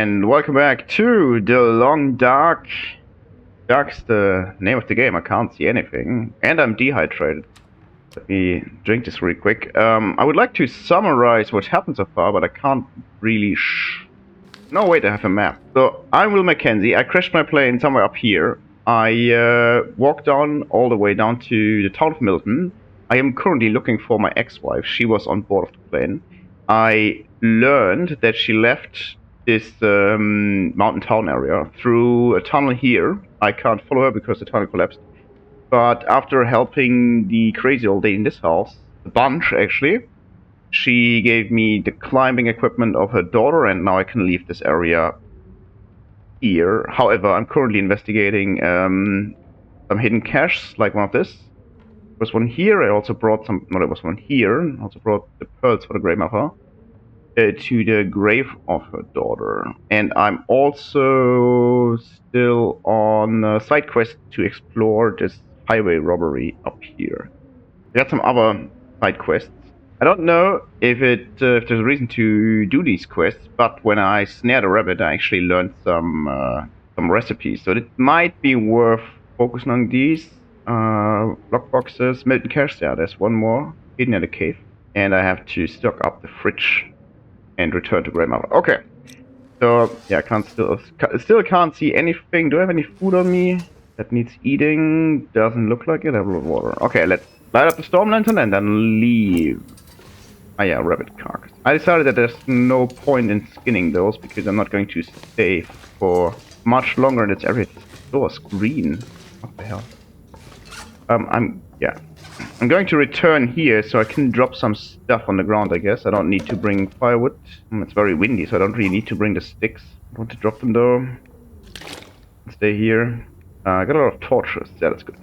And welcome back to the Long Dark. Dark's the name of the game. I can't see anything, and I'm dehydrated. Let me drink this really quick. I would like to summarize what happened so far, but I can't really. No way to have a map. So I'm Will Mackenzie. I crashed my plane somewhere up here. I walked on all the way down to the town of Milton. I am currently looking for my ex-wife. She was on board of the plane. I learned that she left this mountain town area through a tunnel here. I can't follow her because the tunnel collapsed. But after helping the crazy old lady in this house, a bunch actually, she gave me the climbing equipment of her daughter, and now I can leave this area here. However, I'm currently investigating some hidden caches, like one of this. There was one here. I also brought some. No, there was one here. I also brought the pearls for the grave mother to the grave of her daughter. And I'm also still on a side quest to explore this highway robbery up here. I got some other side quests. I don't know if there's a reason to do these quests, but when I snared a rabbit, I actually learned some recipes. So it might be worth focusing on these block boxes, Milton cache. Yeah, there's one more hidden in the cave, and I have to stock up the fridge and return to grandmother. Okay, so yeah, I still can't see anything. Do I have any food on me that needs eating? Doesn't look like it. I have a little water. Okay, let's light up the storm lantern and then leave. Ah yeah, rabbit carcass. I decided that there's no point in skinning those because I'm not going to stay for much longer in this area. This door's green. What the hell? I'm going to return here so I can drop some stuff on the ground, I guess. I don't need to bring firewood. It's very windy, so I don't really need to bring the sticks. I want to drop them though. Stay here. I got a lot of torches. Yeah, that's good.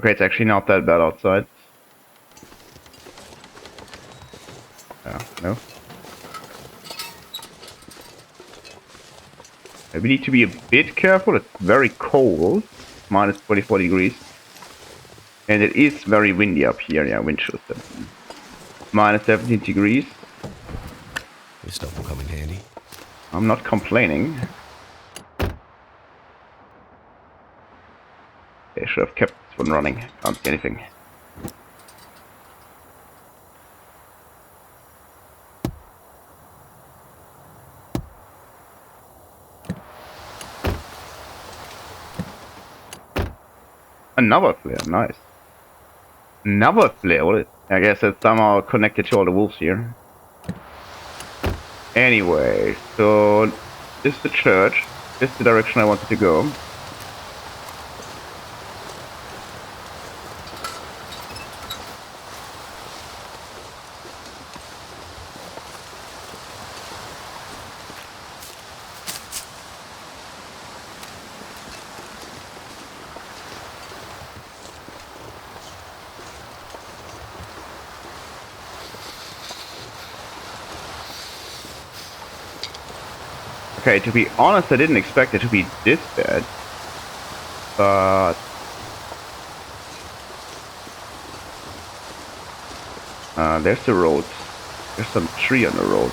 Okay, it's actually not that bad outside. No. We need to be a bit careful. It's very cold. Minus 24 degrees. And it is very windy up here. Yeah, wind chill 17. Minus 17 degrees. This stuff will come in handy. I'm not complaining. I should have kept this one running. Can't see anything. Another flare, nice. Another flare, what is it? I guess it's somehow connected to all the wolves here. Anyway, so this is the church. This is the direction I wanted to go. Okay, to be honest, I didn't expect it to be this bad. But there's the road. There's some tree on the road.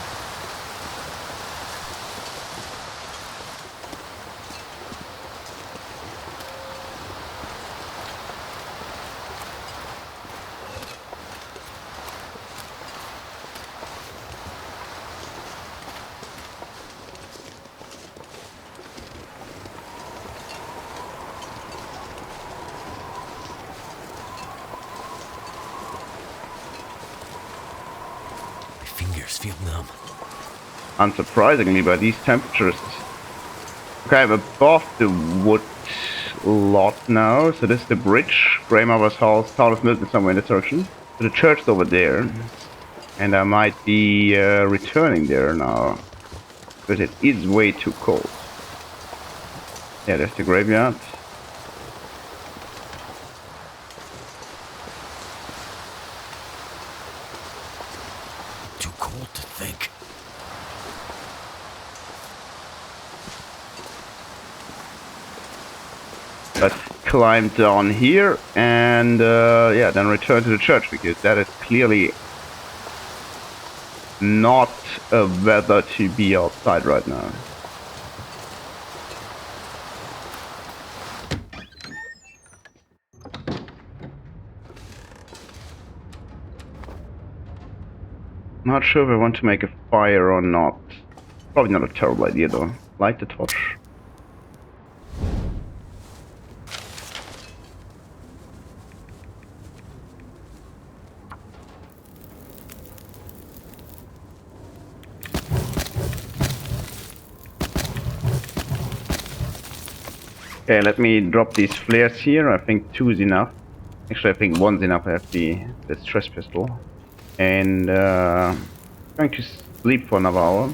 Feel numb. Unsurprisingly, by these temperatures. Okay, I'm above the wood lot now. So this is the bridge. Grandmother's house, town of Milton, somewhere in this direction. So the church's over there. And I might be returning there now. Because it is way too cold. Yeah, there's the graveyard. Cold to think. Let's climb down here and yeah, then return to the church because that is clearly not a weather to be outside right now. Not sure if I want to make a fire or not. Probably not a terrible idea though. Light the torch. Okay, let me drop these flares here. I think 2 is enough. Actually, I think 1's enough. I have the stress pistol. And I'm going to sleep for another hour.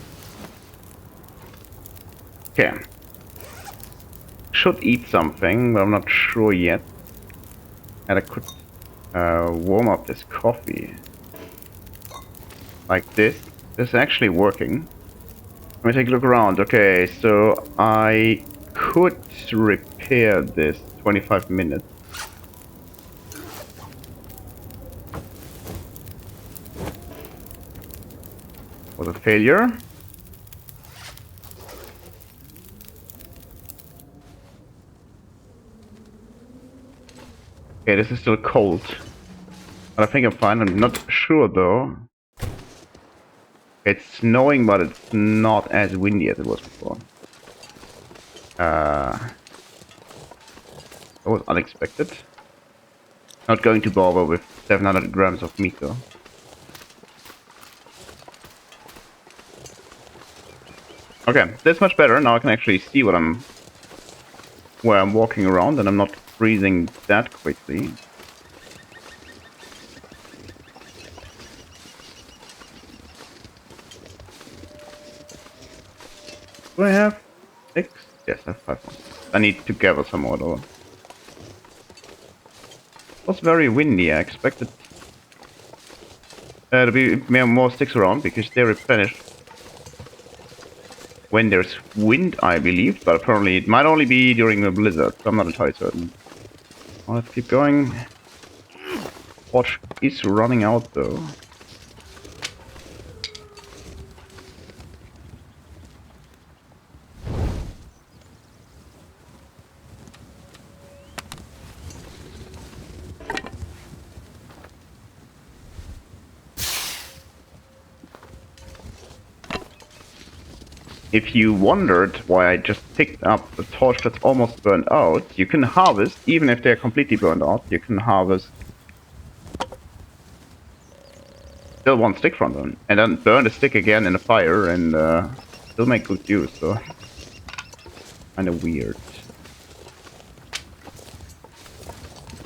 Okay. Should eat something, but I'm not sure yet. And I could warm up this coffee. Like this. This is actually working. Let me take a look around. Okay, so I could repair this 25 minutes. Was a failure. Okay, this is still cold. But I think I'm fine. I'm not sure though. It's snowing, but it's not as windy as it was before. That was unexpected. Not going to bother with 700 grams of meat though. Okay, that's much better. Now I can actually see where I'm walking around, and I'm not freezing that quickly. Do I have 6? Yes, I have 5 more. I need to gather some more though. It was very windy. I expected to be more sticks around because they replenish when there's wind, I believe, but apparently it might only be during the blizzard, so I'm not entirely certain. Well, let's keep going. Watch is running out though. If you wondered why I just picked up a torch that's almost burned out, you can harvest, even if they're completely burned out, you can harvest still 1 stick from them, and then burn the stick again in a fire and still make good use, so kinda weird.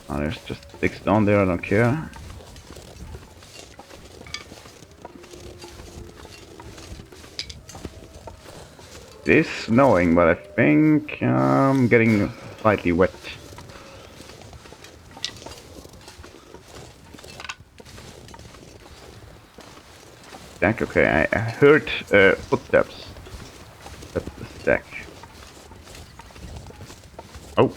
Oh, there's just sticks down there, I don't care. It is snowing, but I think I'm getting slightly wet. Stack, okay, I heard footsteps. That's the stack. Oh.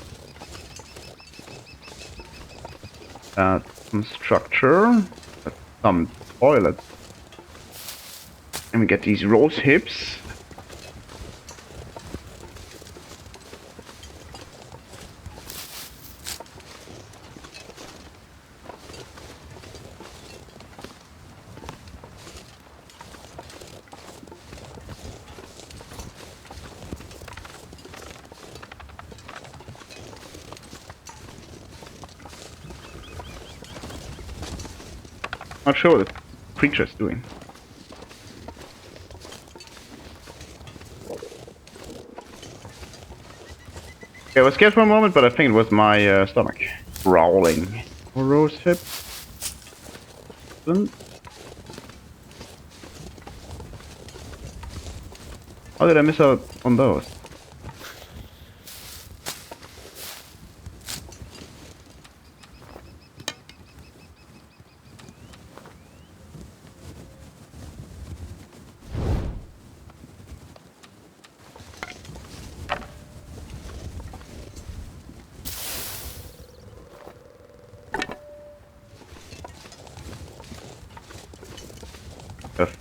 Some structure. That's some toilets. And we get these rose hips. Not sure what the creature's doing. Okay, I was scared for a moment, but I think it was my stomach growling. Rose hip. How did I miss out on those?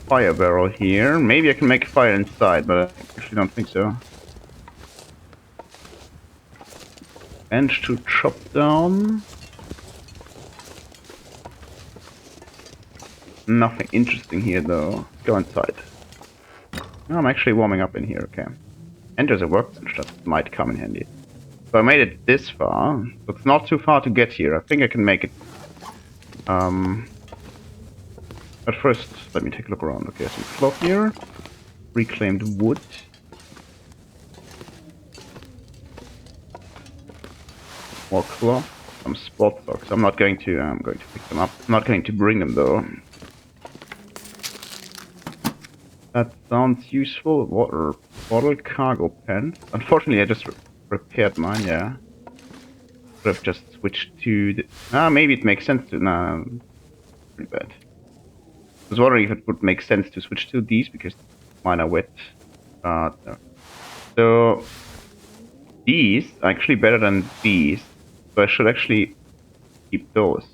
fire barrel here. Maybe I can make a fire inside, but I actually don't think so. Bench to chop down. Nothing interesting here though. Go inside. Oh, I'm actually warming up in here, okay. And there's a workbench that might come in handy. So I made it this far. So it's not too far to get here. I think I can make it. But first, let me take a look around. Okay, some cloth here. Reclaimed wood. More cloth. Some spot socks. I'm going to pick them up. I'm not going to bring them though. That sounds useful. Water bottle, cargo pants. Unfortunately, I just repaired mine, yeah. Could have just switched to the... maybe it makes sense to... Nah, pretty bad. I was wondering if it would make sense to switch to these, because mine are wet. No. So, these are actually better than these. So I should actually keep those.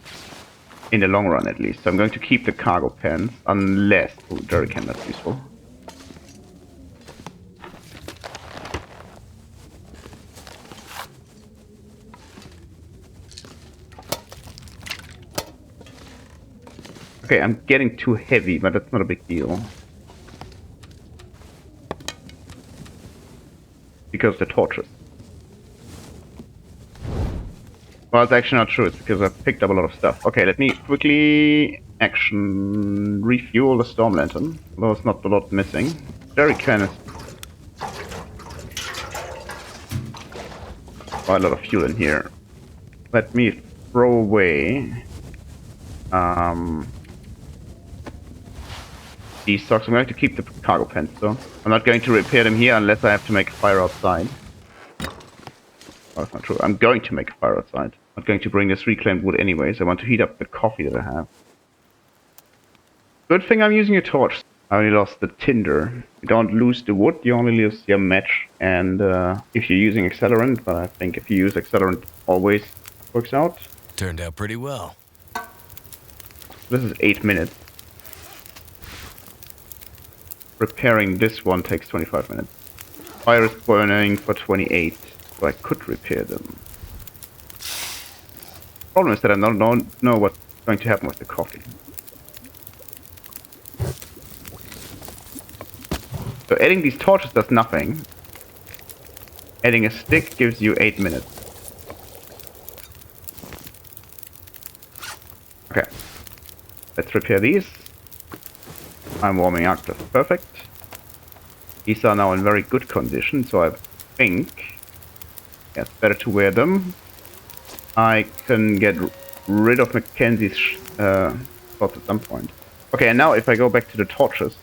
In the long run, at least. So I'm going to keep the cargo pants, unless... Oh, jerrycan, that's useful. Okay, I'm getting too heavy, but that's not a big deal. Because the torches. Well, it's actually not true. It's because I picked up a lot of stuff. Okay, let me quickly refuel the storm lantern. Although it's not a lot missing. Jerrycan is quite a lot of fuel in here. Let me throw away these socks. I'm going to keep the cargo pants though. I'm not going to repair them here unless I have to make a fire outside. Oh, that's not true. I'm going to make a fire outside. I'm not going to bring this reclaimed wood anyways. I want to heat up the coffee that I have. Good thing I'm using a torch. I only lost the tinder. You don't lose the wood, you only lose your match. And if you're using accelerant, but I think if you use accelerant, always works out. Turned out pretty well. This is 8 minutes. Repairing this one takes 25 minutes. Fire is burning for 28, so I could repair them. Problem is that I don't know what's going to happen with the coffee. So adding these torches does nothing. Adding a stick gives you 8 minutes. Okay. Let's repair these. I'm warming up, that's perfect. These are now in very good condition, so I think it's better to wear them. I can get rid of Mackenzie's thoughts at some point. Okay, and now if I go back to the torches,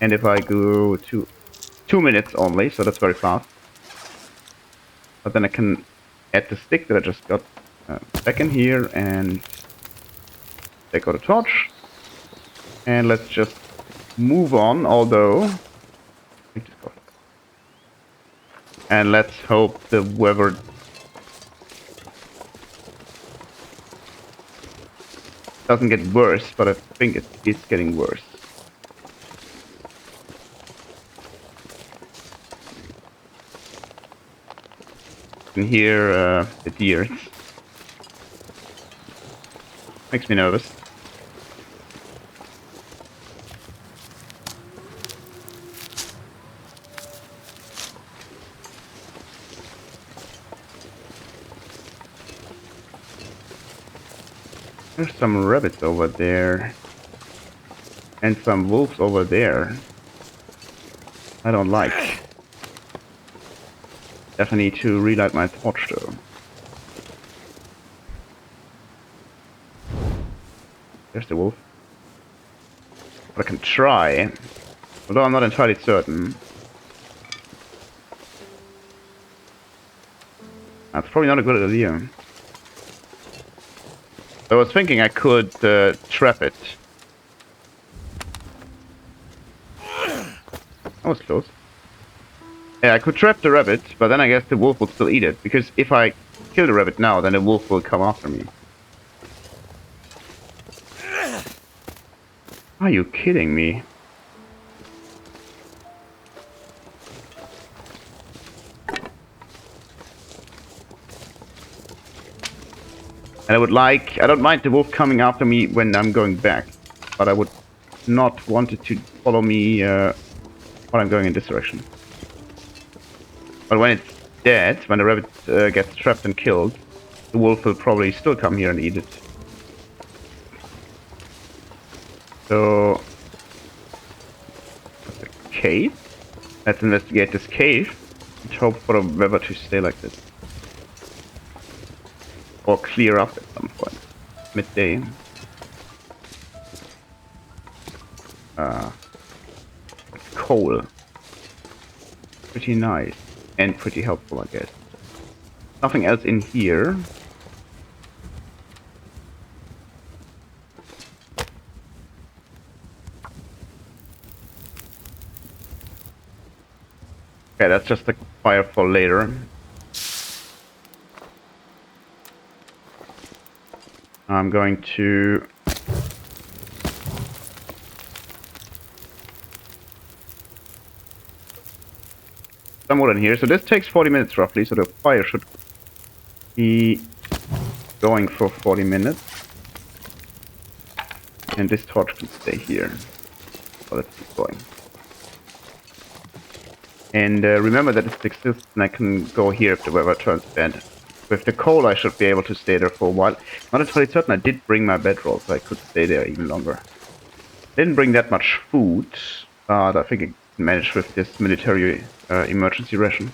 and if I go to 2 minutes only, so that's very fast. But then I can add the stick that I just got back in here, and take out a torch. And let's just move on, although... And let's hope the weather doesn't get worse, but I think it is getting worse. You can hear the deer. Makes me nervous. There's some rabbits over there. And some wolves over there. I don't like. Definitely need to relight my torch though. There's the wolf. But I can try. Although I'm not entirely certain. That's probably not a good idea. I was thinking I could trap it. That was close. Yeah, I could trap the rabbit, but then I guess the wolf will still eat it. Because if I kill the rabbit now, then the wolf will come after me. Are you kidding me? And I don't mind the wolf coming after me when I'm going back, but I would not want it to follow me while I'm going in this direction. But when it's dead, when the rabbit gets trapped and killed, the wolf will probably still come here and eat it. So, that's a cave. Let's investigate this cave and hope for the weather to stay like this. Or clear up at some point. Midday. Coal. Pretty nice. And pretty helpful, I guess. Nothing else in here. Okay, that's just a fire for later. I'm going to... some wood in here. So this takes 40 minutes roughly, so the fire should be going for 40 minutes. And this torch can stay here. So let's keep going. And remember that it exists and I can go here if the weather turns bad. With the coal I should be able to stay there for a while. Not entirely certain, I did bring my bedroll, so I could stay there even longer. Didn't bring that much food, but I think I can manage with this military emergency ration.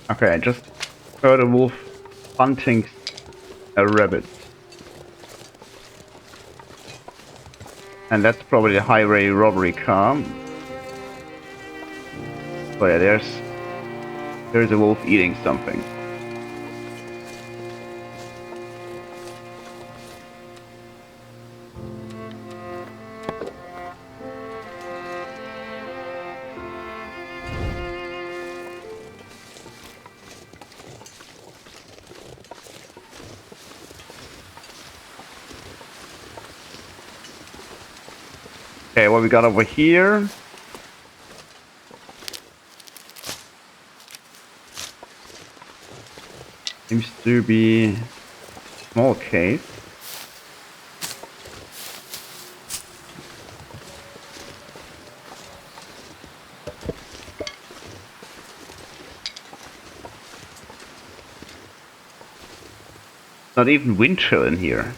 Okay, I just heard a wolf hunting a rabbit. And that's probably the highway robbery car. Oh yeah, there's a wolf eating something. Okay, what we got over here? Seems to be a small cave. Not even wind chill in here.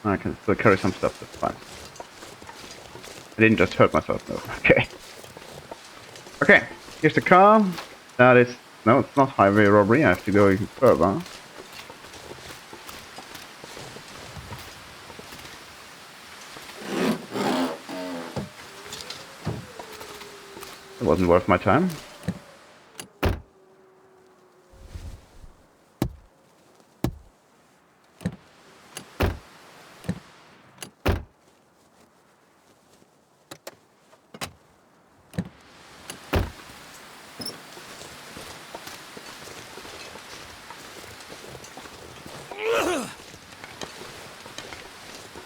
I can still carry some stuff, that's fine. I didn't just hurt myself, no. Okay. Okay, here's the car. That is... no, it's not highway robbery, I have to go even further. It wasn't worth my time.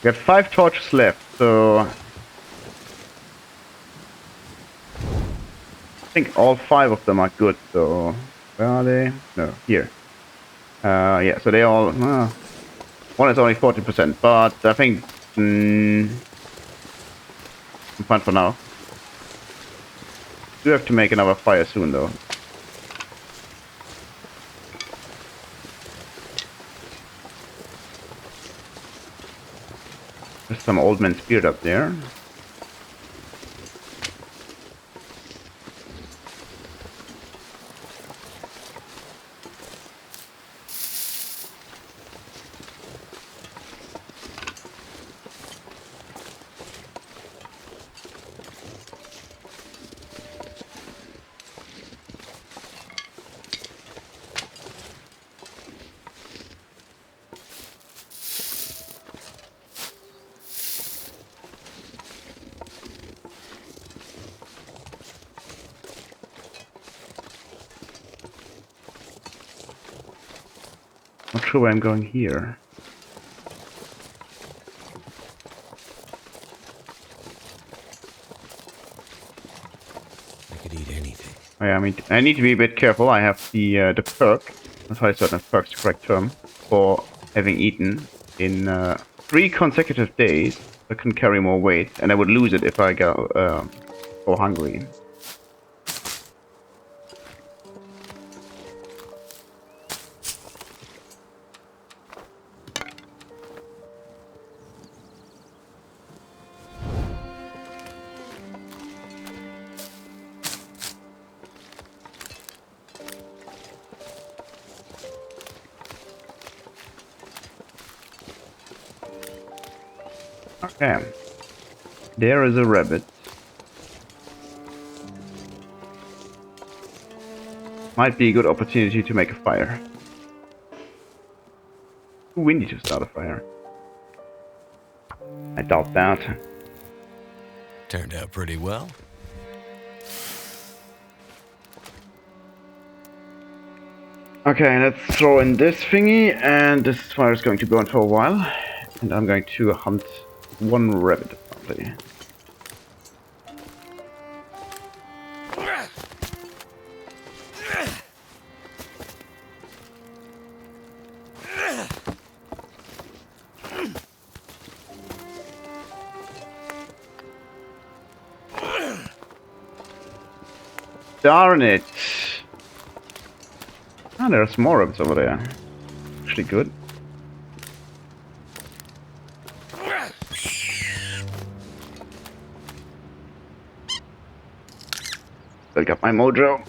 We have 5 torches left, so... I think all 5 of them are good, so... where are they? No, here. Yeah, so they all... one is only 40%, but I think... I'm fine for now. Do have to make another fire soon, though. There's some old man's beard up there. sure where I'm going here. I could eat anything. Oh, yeah, I mean, I need to be a bit careful. I have the perk. That's why I certain perk's the correct term for having eaten in 3 consecutive days. I can carry more weight, and I would lose it if I go hungry. Okay. There is a rabbit. Might be a good opportunity to make a fire. Too windy to start a fire. I doubt that. Turned out pretty well. Okay, let's throw in this thingy, and this fire is going to burn for a while. And I'm going to hunt one rabbit, probably. Darn it! Ah, there's more rabbits over there. Actually good. Build up my mojo.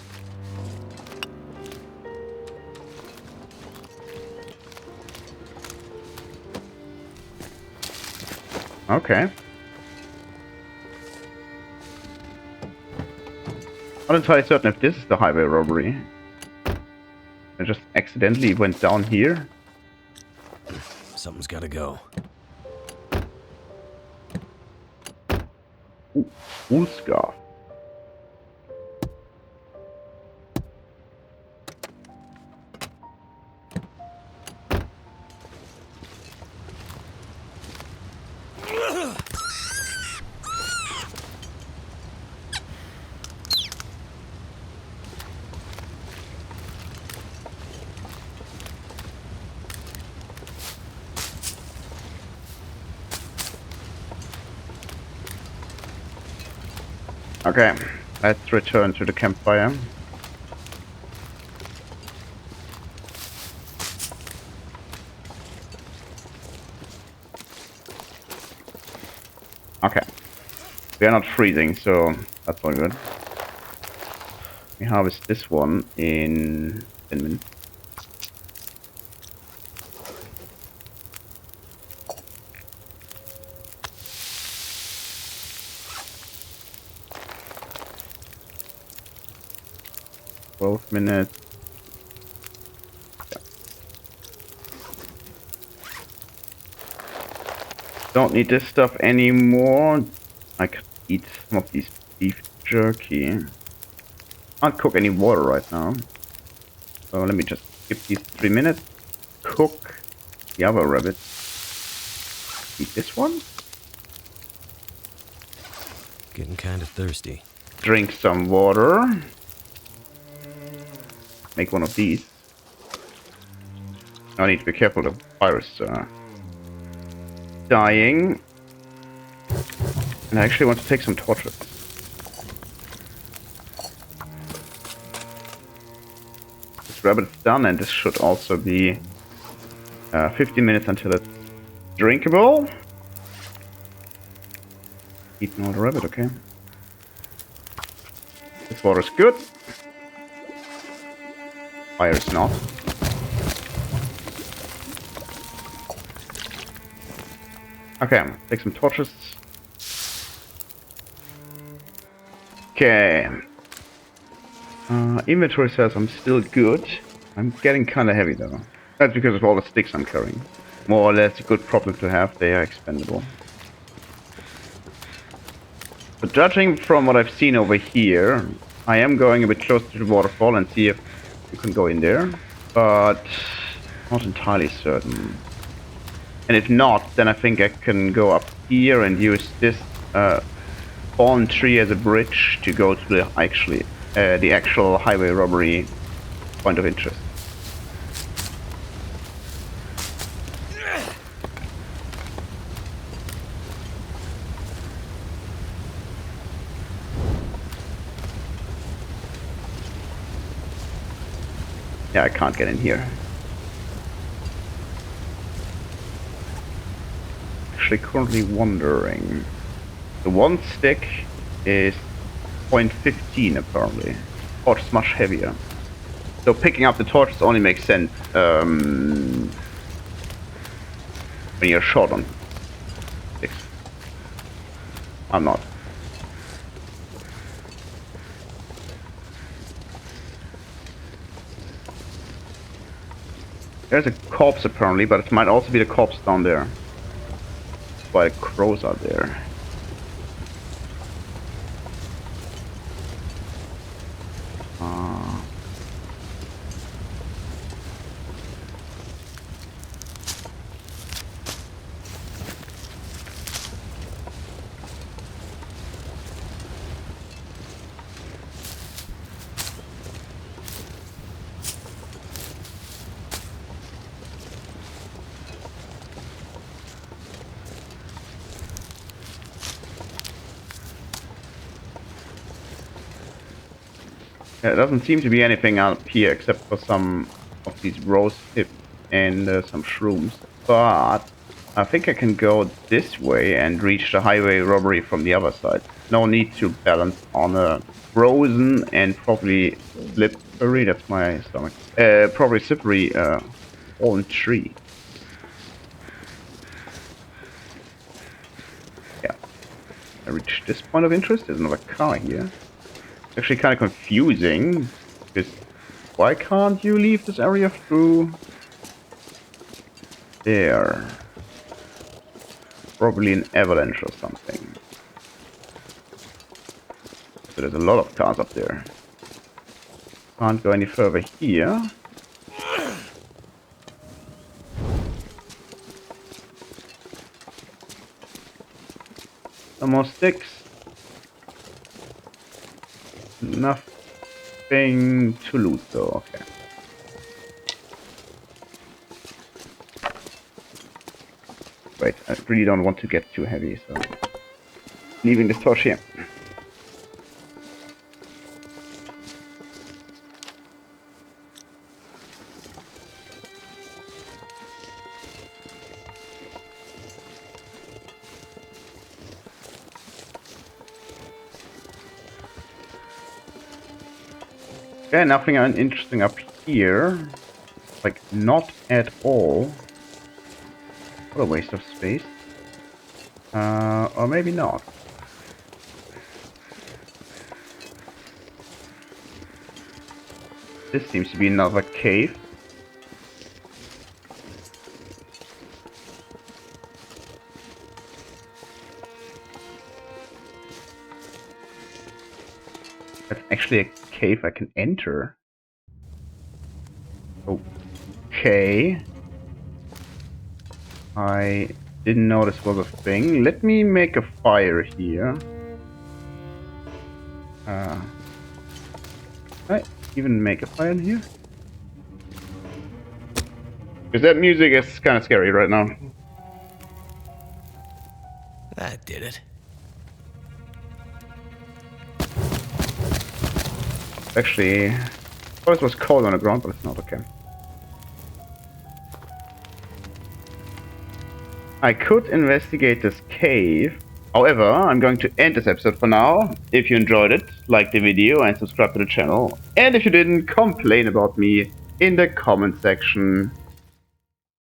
Okay. Not entirely certain if this is the highway robbery. I just accidentally went down here. Something's gotta go. Ooh, wool scarf. Okay, let's return to the campfire. Okay, we are not freezing, so that's all good. We harvest this one in 10 minutes. Minutes. Yeah. Don't need this stuff anymore. I could eat some of these beef jerky. Can't cook any water right now. So let me just skip these 3 minutes. Cook the other rabbit. Eat this one. Getting kind of thirsty. Drink some water. Make one of these. I need to be careful, the fire is dying. And I actually want to take some torches. This rabbit is done, and this should also be 15 minutes until it's drinkable. Eating all the rabbit, okay. This water is good. Fire is not. Okay, take some torches. Okay. Inventory says I'm still good. I'm getting kind of heavy though. That's because of all the sticks I'm carrying. More or less a good problem to have. They are expendable. But judging from what I've seen over here, I am going a bit closer to the waterfall and see if you can go in there. But Not entirely certain. And if not, then I think I can go up here and use this fallen tree as a bridge to go to the actual highway robbery point of interest. Yeah, I can't get in here. Actually, currently wondering. The one stick is 0.15 apparently. Torch is much heavier. So picking up the torches only makes sense when you're short on sticks. I'm not. There's a corpse apparently, but it might also be the corpse down there. Why the crows are there. Yeah, it doesn't seem to be anything up here except for some of these rose tips and some shrooms. But I think I can go this way and reach the highway robbery from the other side. No need to balance on a frozen and probably slippery, that's my stomach, probably slippery fallen tree. Yeah. I reached this point of interest. There's another car here. Actually kind of confusing, because why can't you leave this area through there? Probably an avalanche or something. So there's a lot of cars up there. Can't go any further here. Some more sticks. Nothing to loot though, okay. Wait, I really don't want to get too heavy, so leaving this torch here. Okay, nothing interesting up here. Like, not at all. What a waste of space. Or maybe not. This seems to be another cave. That's actually a cave I can enter. Okay. I didn't know this was a thing. Let me make a fire here. I even make a fire in here? Because that music is kind of scary right now. That did it. Actually, I thought it was cold on the ground, but it's not okay. I could investigate this cave. However, I'm going to end this episode for now. If you enjoyed it, like the video and subscribe to the channel. And if you didn't, complain about me in the comment section.